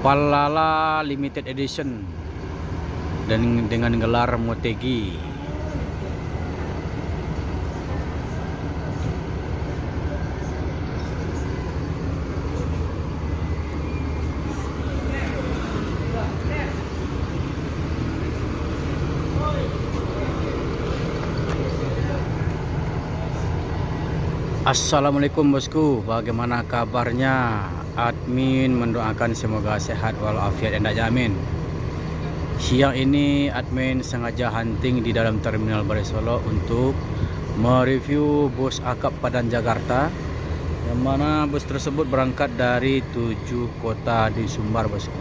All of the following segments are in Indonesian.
Palala Limited Edition dan dengan gelar Motegi. Assalamualaikum bosku, bagaimana kabarnya? Admin mendoakan semoga sehat walafiat dan jamin. Siang ini admin sengaja hunting di dalam terminal Balai Solo untuk mereview bus akap Padang Jakarta, yang mana bus tersebut berangkat dari 7 kota di Sumbar bosku.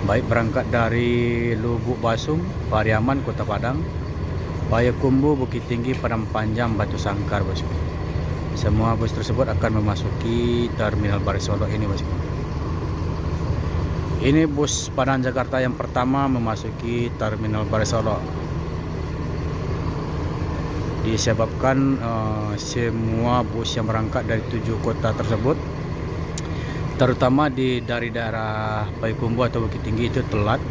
Baik berangkat dari Lubuk Basung, Pariaman, Kota Padang, Payakumbuh, Bukit Tinggi, Padang Panjang, Batu Sangkar bosku. Semua bus tersebut akan memasuki terminal Balai Solo ini bosku. Ini bus Padang Jakarta yang pertama memasuki terminal Balai Solo. Disebabkan semua bus yang berangkat dari 7 kota tersebut, terutama dari daerah Payakumbuh atau Bukit Tinggi, itu telat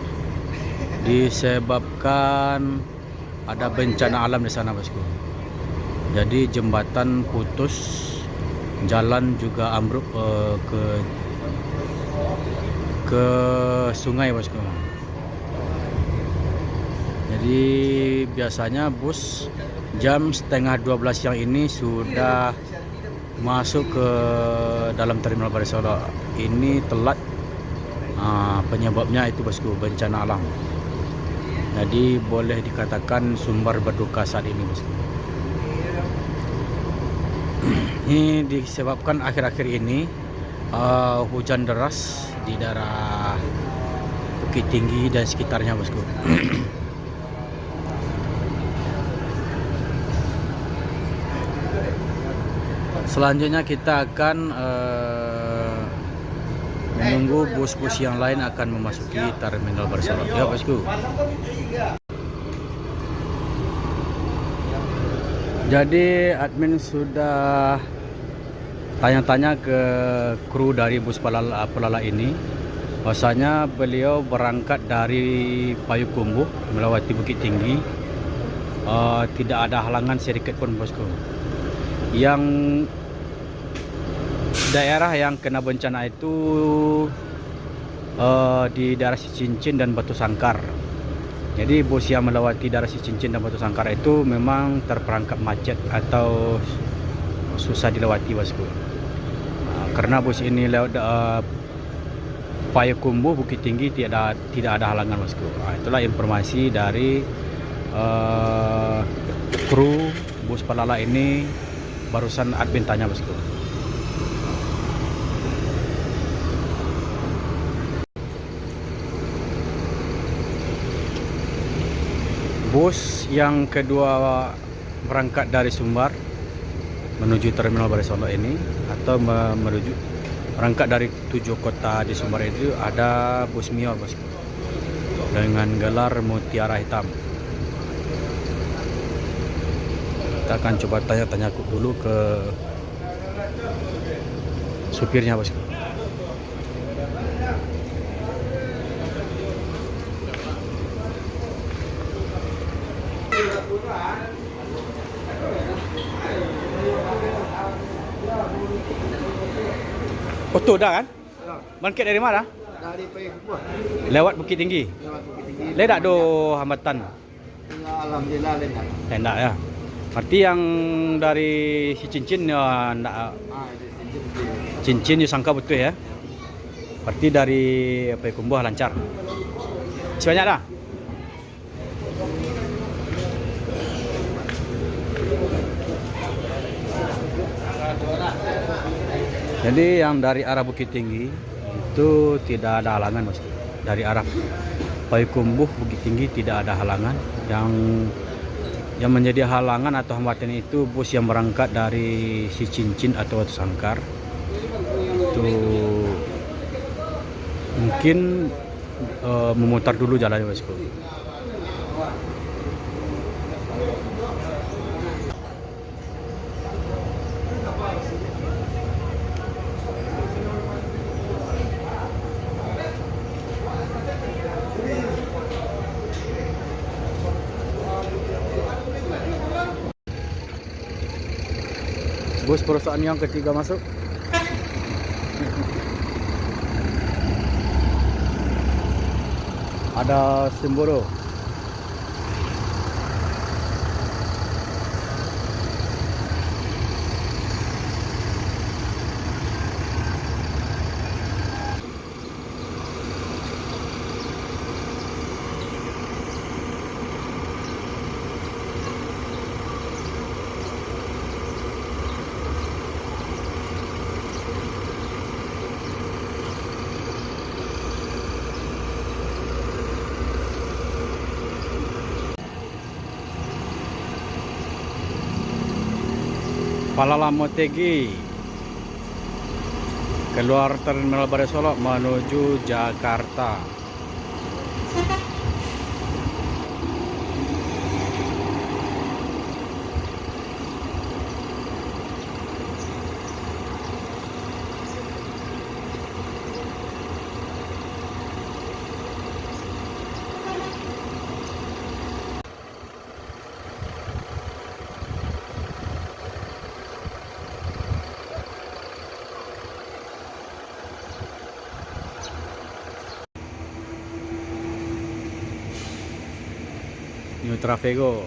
disebabkan ada bencana alam di sana bosku. Jadi jembatan putus, jalan juga ambruk ke sungai bosku. Jadi biasanya bus jam setengah 12 siang ini sudah masuk ke dalam terminal Balai Solo. Ini telat, penyebabnya itu bosku, bencana alam. Jadi boleh dikatakan Sumbar berduka saat ini bosku. Ini disebabkan akhir-akhir ini hujan deras di daerah Bukit Tinggi dan sekitarnya bosku. Selanjutnya kita akan menunggu bus-bus yang lain akan memasuki terminal Balai Solo. Ya bosku. Jadi admin sudah tanya-tanya ke kru dari bus Palala ini. Bahwasanya beliau berangkat dari Payakumbuh melewati Bukit Tinggi. Tidak ada halangan sedikit pun bosku. Yang daerah yang kena bencana itu di daerah Cicincin dan Batu Sangkar. Jadi bus yang melewati daerah Cicincin dan Batu Sangkar itu memang terperangkap macet atau susah dilewati bosku. Karena bus ini lewat Payakumbuh, Bukit Tinggi tidak ada halangan bosku. Itulah informasi dari kru bus Palala ini barusan admin tanya bosku. Bus yang kedua berangkat dari Sumbar menuju terminal Balai Solo ini, atau berangkat dari 7 kota di Sumbar itu, ada bus Mio bosku dengan gelar Mutiara Hitam. Kita akan coba tanya-tanya dulu ke supirnya bosku. Oh tuh dah kan? Bangkit dari mana? Dari Payakumbuh. Lewat Bukit Tinggi. Lewat Bukit Tinggi. Ledak do hambatan. Alhamdulillah ledak. Enggak ya. Berarti yang dari si cincin ya enggak, cincin disangka betul ya. Berarti dari Payakumbuh lancar. Sebanyak dah. Jadi yang dari arah Bukit Tinggi itu tidak ada halangan bosku. Dari arah Payakumbuh, Bukit Tinggi tidak ada halangan. Yang menjadi halangan atau hambatan itu bus yang berangkat dari si Cincin atau Batu Sangkar. Itu mungkin memutar dulu jalannya bosku. Bus perusahaan yang ketiga masuk. Ada Semboro. Palala Motegi keluar Terminal Baru Solok menuju Jakarta. New Trafego.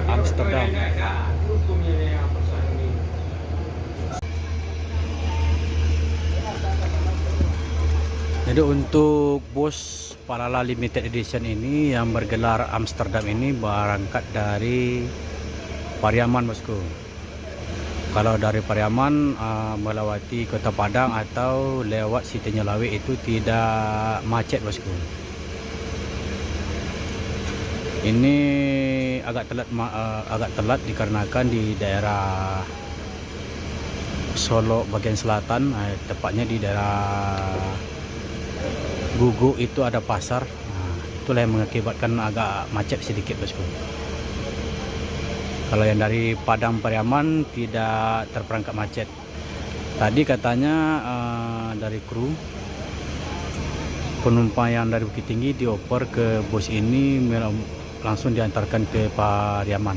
Amsterdam. Jadi untuk bus Palala Limited Edition ini yang bergelar Amsterdam ini berangkat dari Pariaman, bosku. Kalau dari Pariaman melewati Kota Padang atau lewat Siti Nyelawi itu tidak macet, bosku. Ini agak telat dikarenakan di daerah Solo bagian selatan, tepatnya di daerah Gugu itu ada pasar. Itulah yang mengakibatkan agak macet sedikit, bosku. Kalau yang dari Padang Pariaman tidak terperangkap macet. Tadi katanya dari kru penumpang yang dari Bukit Tinggi dioper ke bus ini langsung diantarkan ke Pariaman.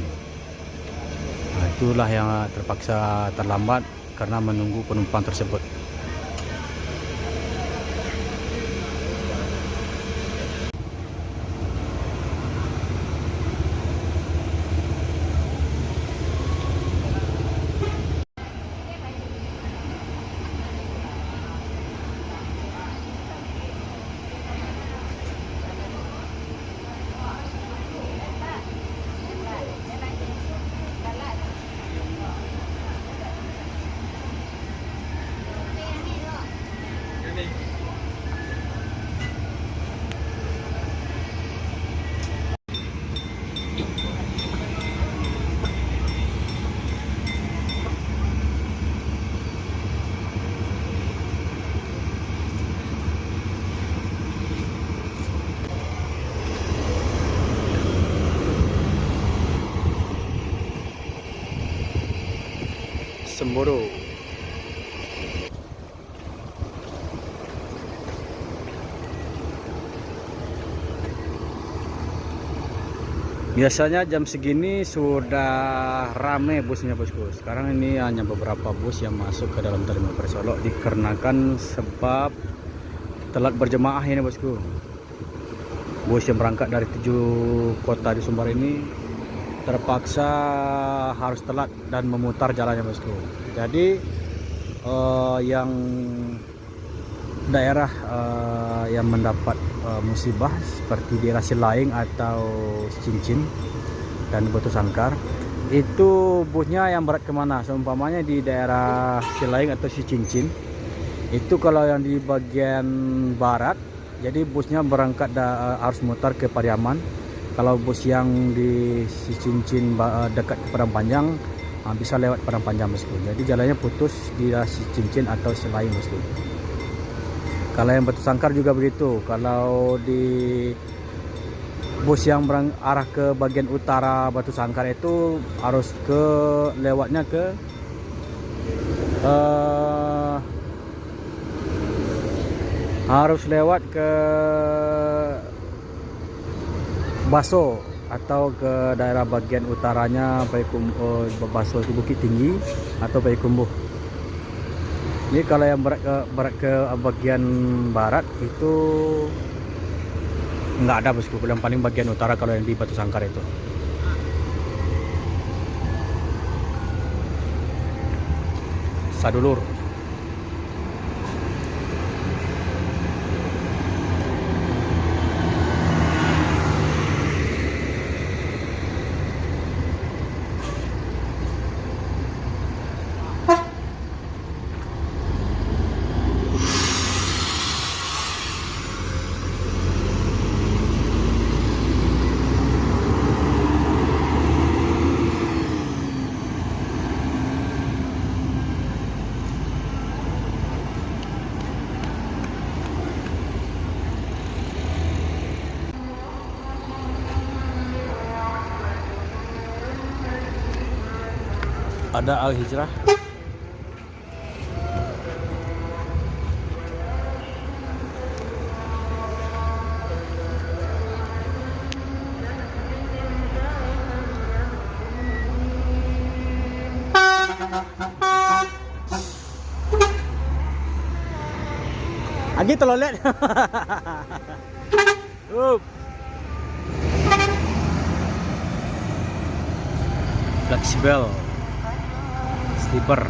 Itulah yang terpaksa terlambat karena menunggu penumpang tersebut. Semboro. Biasanya jam segini sudah ramai busnya, bosku. Sekarang ini hanya beberapa bus yang masuk ke dalam Terminal Baru Solok dikarenakan sebab telat berjemaah ini, bosku. Bus yang berangkat dari 7 kota di Sumbar ini terpaksa harus telat dan memutar jalannya, bosku. Jadi yang daerah yang mendapat musibah seperti di Silaing atau Cincin dan Batu Sangkar, itu busnya yang berat kemana? Seumpamanya di daerah Silaing atau Cincin, itu kalau yang di bagian barat, jadi busnya berangkat harus mutar ke Pariaman. Kalau bus yang di Cincin dekat ke Padang Panjang bisa lewat Padang Panjang, bosku. Jadi jalannya putus di Cincin atau Silaing, bosku. Kalau yang Batu Sangkar juga begitu. Kalau di bus yang arah ke bagian utara Batu Sangkar itu harus lewatnya ke harus lewat ke Baso atau ke daerah bagian utaranya Baso itu Bukit Tinggi atau Payakumbuh. Ini kalau yang berat ke bagian barat itu nggak ada bosku, yang paling bagian utara kalau yang di Batu Sangkar itu. Sadulur. Ada Al-Hijrah. Agi telolet. Fleksibel. Sleeper.